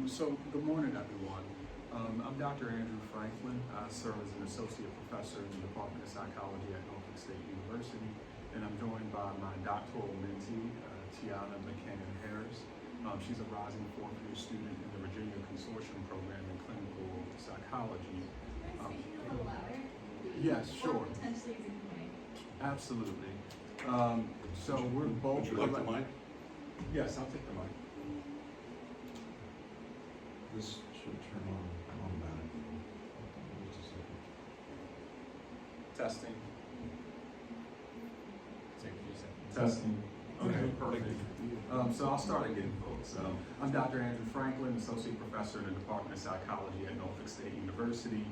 So good morning, everyone. I'm Dr. Andrew Franklin. I serve as an associate professor in the Department of Psychology at Norfolk State University, and I'm joined by my doctoral mentee, Tiana McKan and I. She's a rising fourth-year student in the Virginia Consortium program in clinical psychology. Can I speak a little louder? Yes, sure. Or potentially zoom in. Absolutely. So we're both. Would you like the mic? Yes, I'll take the mic. This should turn on automatically. Just a second. Testing. Take a few seconds. Testing. Okay, perfect. So I'll start again, folks. I'm Dr. Andrew Franklin, Associate Professor in the Department of Psychology at Norfolk State University.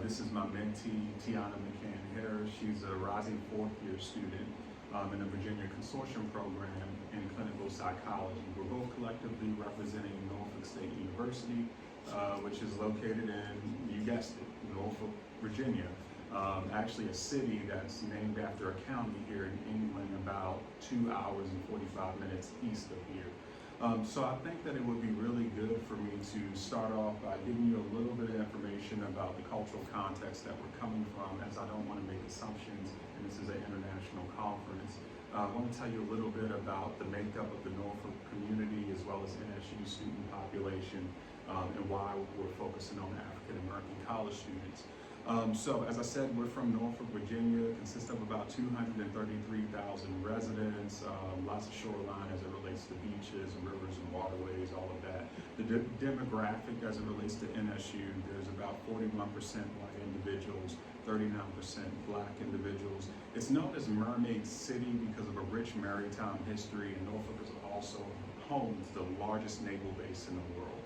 This is my mentee, Tiana McKan and I. She's a rising fourth-year student in the Virginia Consortium program in clinical psychology. We're both collectively representing Norfolk State University, which is located in, you guessed it, Norfolk, Virginia. Actually a city that's named after a county here in England, about 2 hours and 45 minutes east of here. So I think that it would be really good for me to start off by giving you a little bit of information about the cultural context that we're coming from, as I don't want to make assumptions, and this is an international conference. I want to tell you a little bit about the makeup of the Norfolk community as well as NSU student population, and why we're focusing on African American college students. So as I said, we're from Norfolk, Virginia, consists of about 233,000 residents, lots of shoreline as it relates to beaches, rivers and waterways, all of that. The demographic as it relates to NSU, there's about 41% white individuals, 39% black individuals. It's known as Mermaid City because of a rich maritime history, and Norfolk is also home to the largest naval base in the world.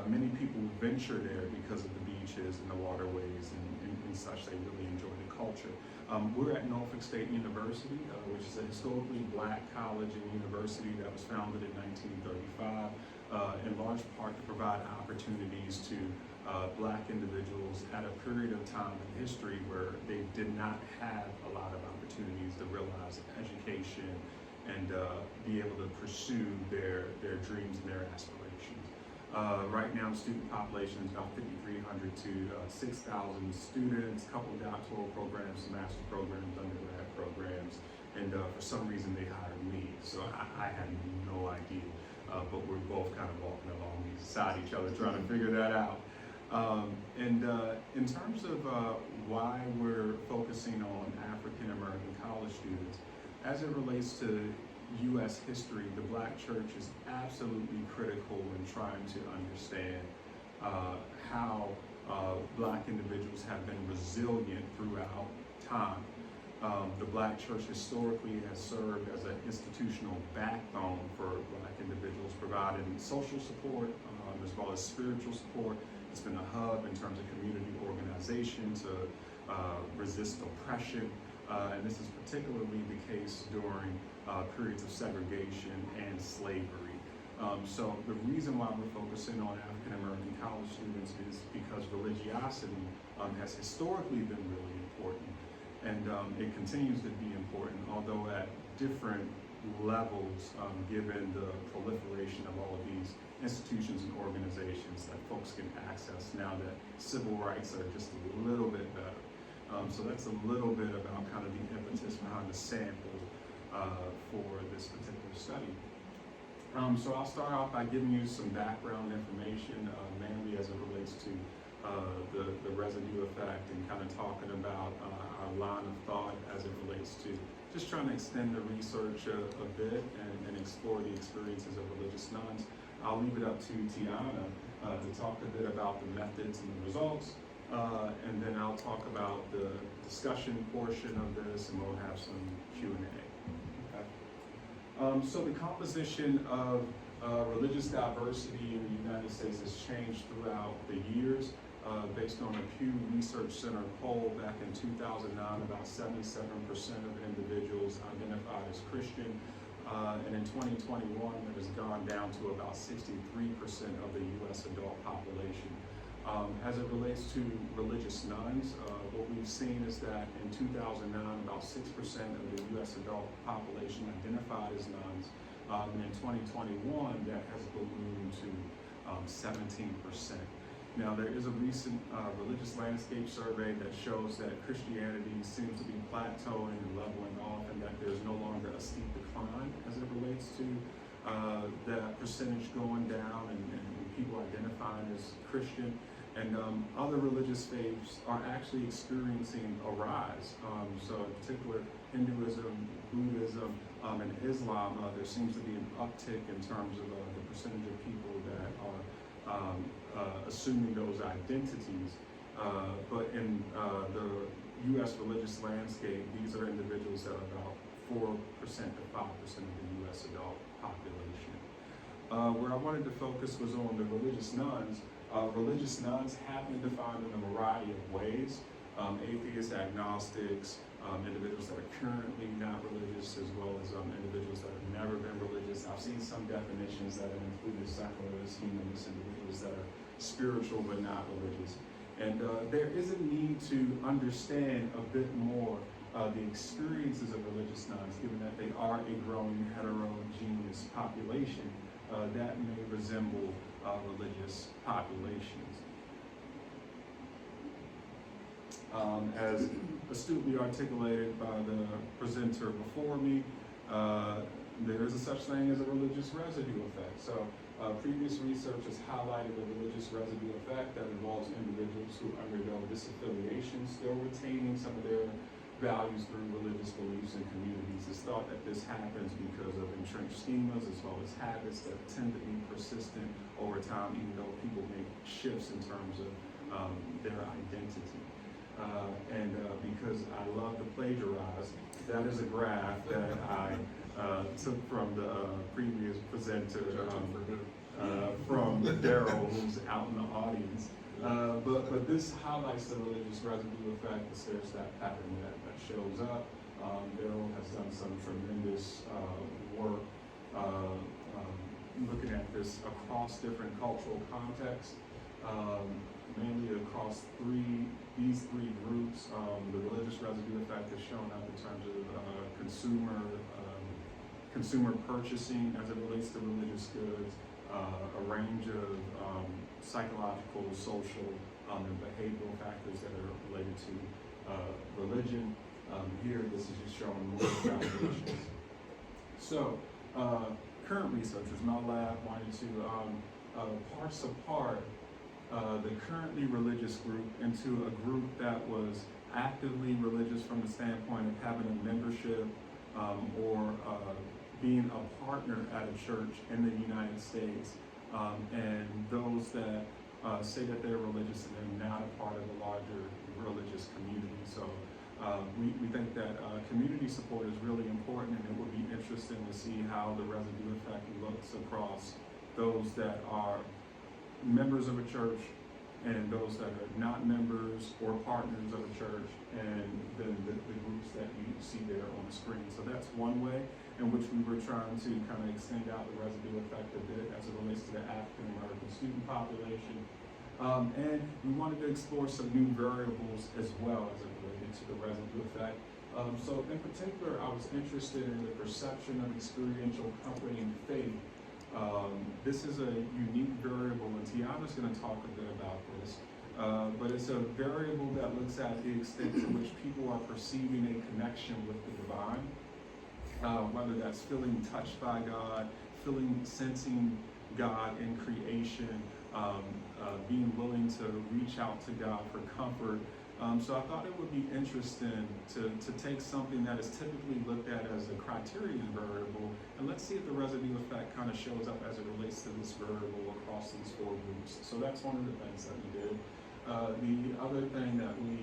Many people venture there because of the beaches and the waterways and such. They really enjoy the culture. We're at Norfolk State University, which is a historically black college and university that was founded in 1935, in large part to provide opportunities to black individuals at a period of time in history where they did not have a lot of opportunities to realize education and be able to pursue their dreams and their aspirations. Right now, the student population is about 5,300 to 6,000 students, a couple of doctoral programs, some master programs, undergrad programs, and for some reason they hired me, so I had no idea, but we're both kind of walking along beside each other trying to figure that out. In terms of why we're focusing on African American college students, as it relates to U.S. history, the black church is absolutely critical in trying to understand how black individuals have been resilient throughout time. The black church historically has served as an institutional backbone for black individuals, providing social support as well as spiritual support. It's been a hub in terms of community organization to resist oppression. And this is particularly the case during periods of segregation and slavery. So the reason why we're focusing on African American college students is because religiosity has historically been really important, and it continues to be important, although at different levels, given the proliferation of all of these institutions and organizations that folks can access now that civil rights are just a little bit better. So that's a little bit about kind of the impetus behind the sample for this particular study. So I'll start off by giving you some background information, mainly as it relates to the residue effect, and kind of talking about our line of thought as it relates to just trying to extend the research a bit and explore the experiences of religious nuns. I'll leave it up to Tiana to talk a bit about the methods and the results. And then I'll talk about the discussion portion of this, and we'll have some Q&A. Okay. So the composition of religious diversity in the United States has changed throughout the years. Based on a Pew Research Center poll back in 2009, about 77% of individuals identified as Christian. And in 2021, it has gone down to about 63% of the U.S. adult population. As it relates to religious nuns, what we've seen is that in 2009, about 6% of the U.S. adult population identified as nuns. And in 2021, that has ballooned to 17%. Now, there is a recent religious landscape survey that shows that Christianity seems to be plateauing and leveling off, and that there's no longer a steep decline as it relates to that percentage going down and people identifying as Christian. And other religious faiths are actually experiencing a rise. So in particular, Hinduism, Buddhism, and Islam, there seems to be an uptick in terms of the percentage of people that are assuming those identities. But in the U.S. religious landscape, these are individuals that are about 4% to 5% of the U.S. adult population. Where I wanted to focus was on the religious nuns. Religious nuns have been defined in a variety of ways. Atheists, agnostics, individuals that are currently not religious, as well as individuals that have never been religious. I've seen some definitions that have included secularists, humanists, individuals that are spiritual but not religious. And there is a need to understand a bit more the experiences of religious nuns, given that they are a growing heterogeneous population that may resemble religious populations. As astutely articulated by the presenter before me, there is a such thing as a religious residue effect. So previous research has highlighted the religious residue effect that involves individuals who undergo disaffiliation, still retaining some of their values through religious beliefs and communities. It's thought that this happens because of entrenched schemas as well as habits that tend to be persistent over time, even though people make shifts in terms of their identity. And because I love to plagiarize, that is a graph that I took from the previous presenter from Daryl, who's out in the audience. But this highlights the religious residue effect, the stair-step pattern that shows up. Daryl has done some tremendous work looking at this across different cultural contexts, mainly across these three groups. The religious residue effect is shown up in terms of consumer purchasing as it relates to religious goods, a range of psychological, social, and behavioral factors that are related to religion. Here, this is just showing more evaluations. So, current researchers, my lab wanted to parse apart the currently religious group into a group that was actively religious from the standpoint of having a membership or being a partner at a church in the United States, and those that say that they're religious and they're not a part of the larger religious community. So we think that community support is really important, and it would be interesting to see how the residue effect looks across those that are members of a church and those that are not members or partners of a church, and then the groups that you see there on the screen. So that's one way in which we were trying to kind of extend out the residue effect a bit as it relates to the African American student population. And we wanted to explore some new variables as well as it related to the residue effect. So in particular, I was interested in the perception of experiential company and faith. This is a unique variable, and Tiana's going to talk a bit about this, but it's a variable that looks at the extent to which people are perceiving a connection with the divine, whether that's feeling touched by God, sensing God in creation, being willing to reach out to God for comfort. So I thought it would be interesting to take something that is typically looked at as a criterion variable, and let's see if the residue effect kind of shows up as it relates to this variable across these four groups. So that's one of the things that we did. The other thing that we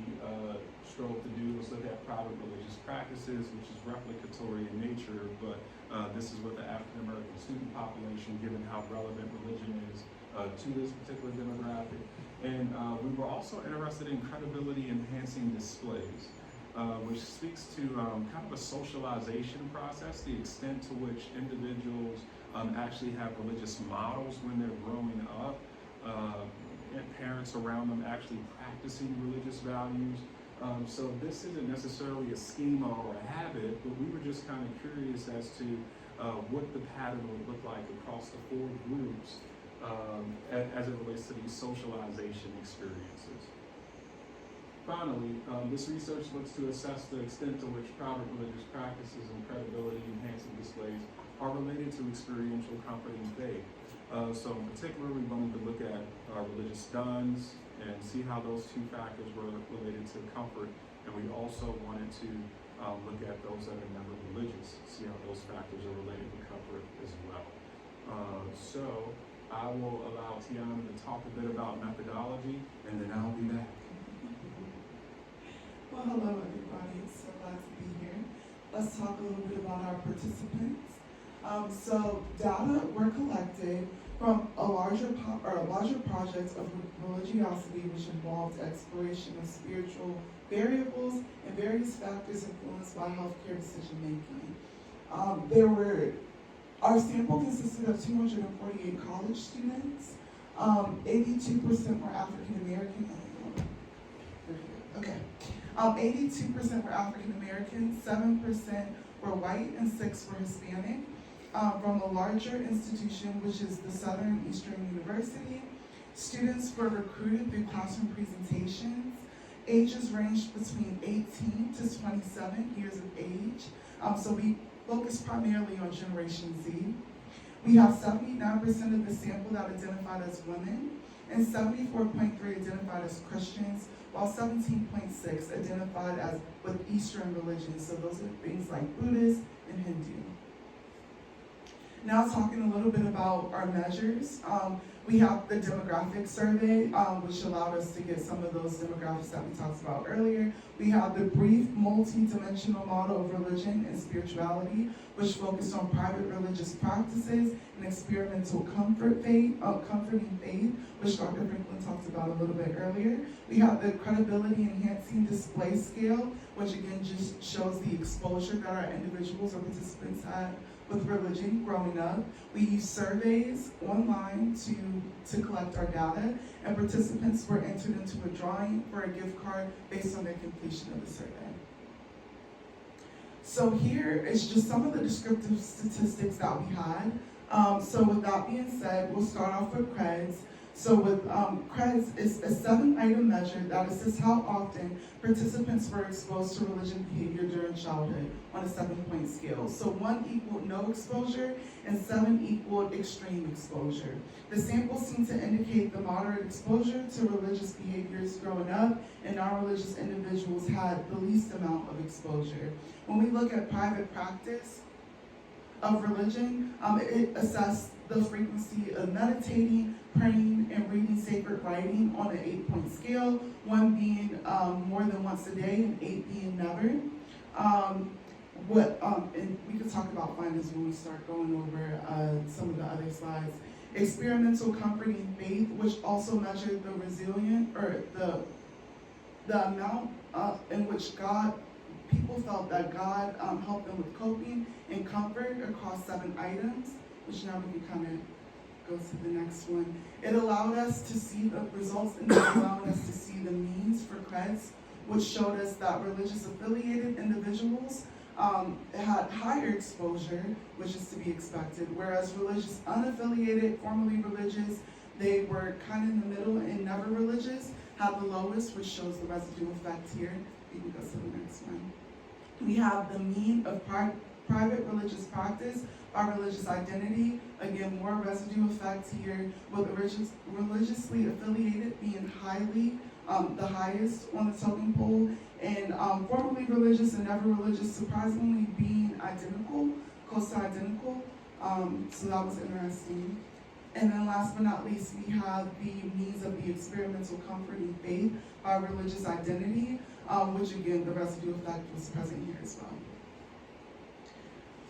strove to do was look at private religious practices, which is replicatory in nature, but this is with the African American student population, given how relevant religion is to this particular demographic. And we were also interested in credibility enhancing displays, which speaks to kind of a socialization process, the extent to which individuals actually have religious models when they're growing up, and parents around them actually practicing religious values. So this isn't necessarily a schema or a habit, but we were just kind of curious as to what the pattern would look like across the 4 groups as it relates to these socialization experiences. Finally, this research looks to assess the extent to which private religious practices and credibility-enhancing displays are related to experiential comforting faith. So in particular, we wanted to look at religious duns and see how those 2 factors were related to comfort. And we also wanted to look at those that are never religious, see how those factors are related to comfort as well. So I will allow Tiana to talk a bit about methodology, and then I'll be back. Well, hello everybody, it's so glad to be here. Let's talk a little bit about our participants. So data were collected from a larger project of religiosity, which involved exploration of spiritual variables and various factors influenced by healthcare decision making. Our sample consisted of 248 college students. 82% were African American. Okay. 82% were African American, 7% were white, and 6% were Hispanic. From a larger institution, which is the Southern Eastern University, students were recruited through classroom presentations. Ages ranged between 18 to 27 years of age. So we focus primarily on Generation Z. We have 79% of the sample that identified as women, and 74.3% identified as Christians, while 17.6% identified as with Eastern religions. So those are things like Buddhist and Hindu. Now talking a little bit about our measures. We have the demographic survey, which allowed us to get some of those demographics that we talked about earlier. We have the brief multi-dimensional model of religion and spirituality, which focused on private religious practices and experimental comforting faith, which Dr. Franklin talked about a little bit earlier. We have the credibility enhancing display scale, which again just shows the exposure that our individuals or participants had with religion growing up. We use surveys online to collect our data, and participants were entered into a drawing for a gift card based on their completion of the survey. So here is just some of the descriptive statistics that we had. So with that being said, we'll start off with CREDS. So with CREDS, it's a 7-item measure that assesses how often participants were exposed to religious behavior during childhood on a 7-point scale. So 1 equaled no exposure and 7 equaled extreme exposure. The sample seemed to indicate the moderate exposure to religious behaviors growing up, and non-religious individuals had the least amount of exposure. When we look at private practice of religion, it assessed the frequency of meditating, praying, and reading sacred writing on an 8-point scale, 1 being more than once a day and 8 being never. And we could talk about findings when we start going over some of the other slides. Experimental comforting faith, which also measured the resilient, or the amount in which people felt that God helped them with coping and comfort across 7 items, which now we can kind of go to the next one. It allowed us to see the results, and it allowed us to see the means for CREDS, which showed us that religious affiliated individuals had higher exposure, which is to be expected, whereas religious unaffiliated, formerly religious, they were kind of in the middle, and never religious had the lowest, which shows the residue effect here. You can go to the next one. We have the mean of private religious practice by religious identity. Again, more residue effect here, with religiously affiliated being the highest on the totem pole, and formerly religious and never religious surprisingly being identical, close to identical. So that was interesting. And then last but not least, we have the means of the experimental comforting faith by religious identity, which again, the residue effect was present here as well.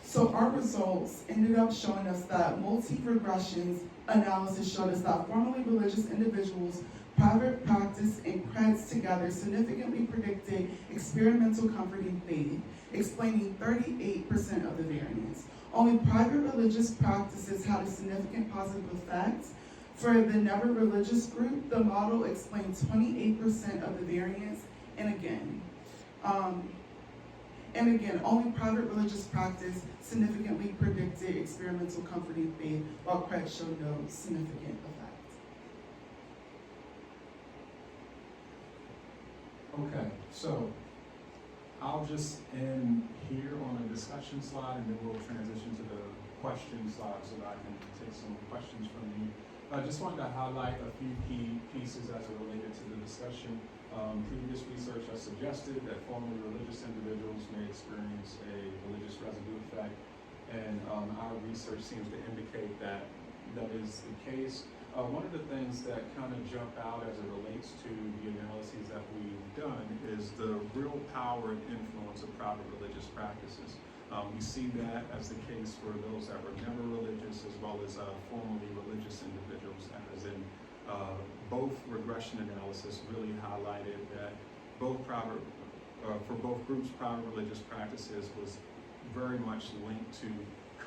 So our results ended up showing us that multi-regressions analysis showed us that formerly religious individuals' private practice and CREDS together significantly predicted experimental comforting faith, explaining 38% of the variance. Only private religious practices had a significant positive effect. For the never religious group, the model explained 28% of the variance, And again, only private religious practice significantly predicted experimental comforting faith, while creds showed no significant effect. Okay, so I'll just end here on a discussion slide, and then we'll transition to the question slide so that I can take some questions from you. I just wanted to highlight a few key pieces as it related to the discussion. Previous research has suggested that formerly religious individuals may experience a religious residue effect, and our research seems to indicate that that is the case. One of the things that kind of jump out as it relates to the analyses that we've done is the real power and influence of private religious practices. We see that as the case for those that were never religious, as well as formerly religious individuals, as in both regression analysis really highlighted that for both groups, private religious practices was very much linked to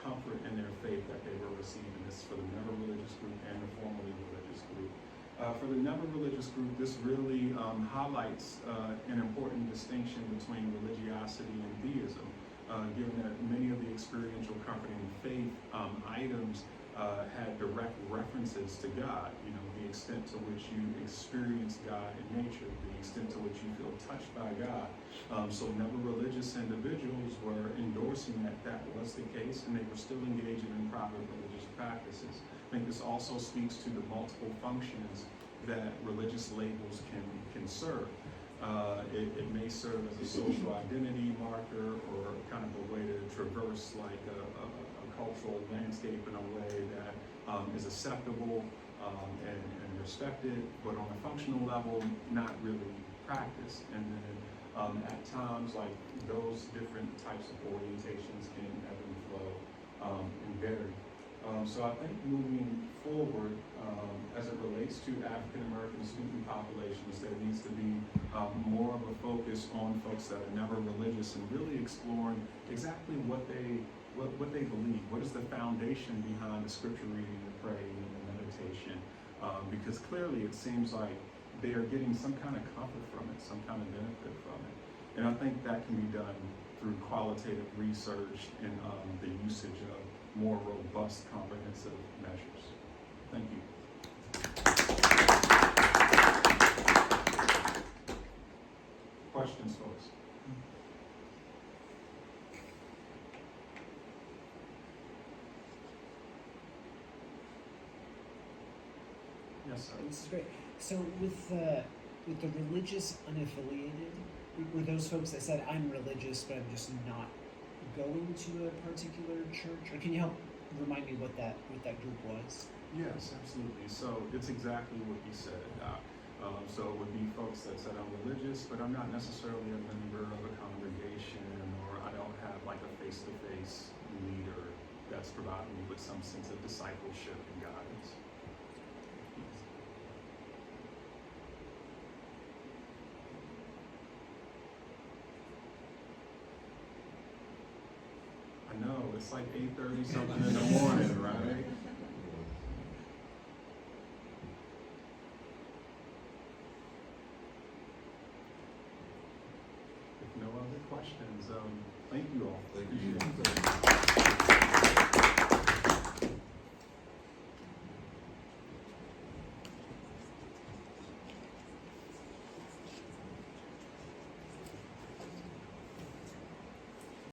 comfort in their faith that they were receiving. This for the never religious group and the formerly religious group. For the never religious group, this really highlights an important distinction between religiosity and theism, given that many of the experiential comforting faith items had direct references to God. You know, the extent to which you experience God in nature, the extent to which you feel touched by God. So never religious individuals were endorsing that that was the case, and they were still engaging in private religious practices. I think this also speaks to the multiple functions that religious labels can serve. It may serve as a social identity marker, or kind of a way to traverse like a cultural landscape in a way that is acceptable and respected, but on a functional level, not really practiced. And then at times, like those different types of orientations can ebb and flow and vary. So I think moving forward, as it relates to African American student populations, there needs to be more of a focus on folks that are never religious and really exploring exactly what they believe. What is the foundation behind the scripture reading, the praying, and the meditation? Because clearly it seems like they are getting some kind of comfort from it, some kind of benefit from it. And I think that can be done through qualitative research and the usage of more robust, comprehensive measures. Thank you. Questions, folks? Yes, sir. This is great. So with the religious unaffiliated, were those folks that said, I'm religious, but I'm just not going to a particular church? Or can you help remind me what that group was? Yes, absolutely. So it's exactly what you said, Doc. So it would be folks that said I'm religious, but I'm not necessarily a member of a congregation, or I don't have like a face-to-face leader that's providing me with some sense of discipleship and guidance. I know, it's like 8:30 something in the morning, right? If no other questions, thank you all. Thank you.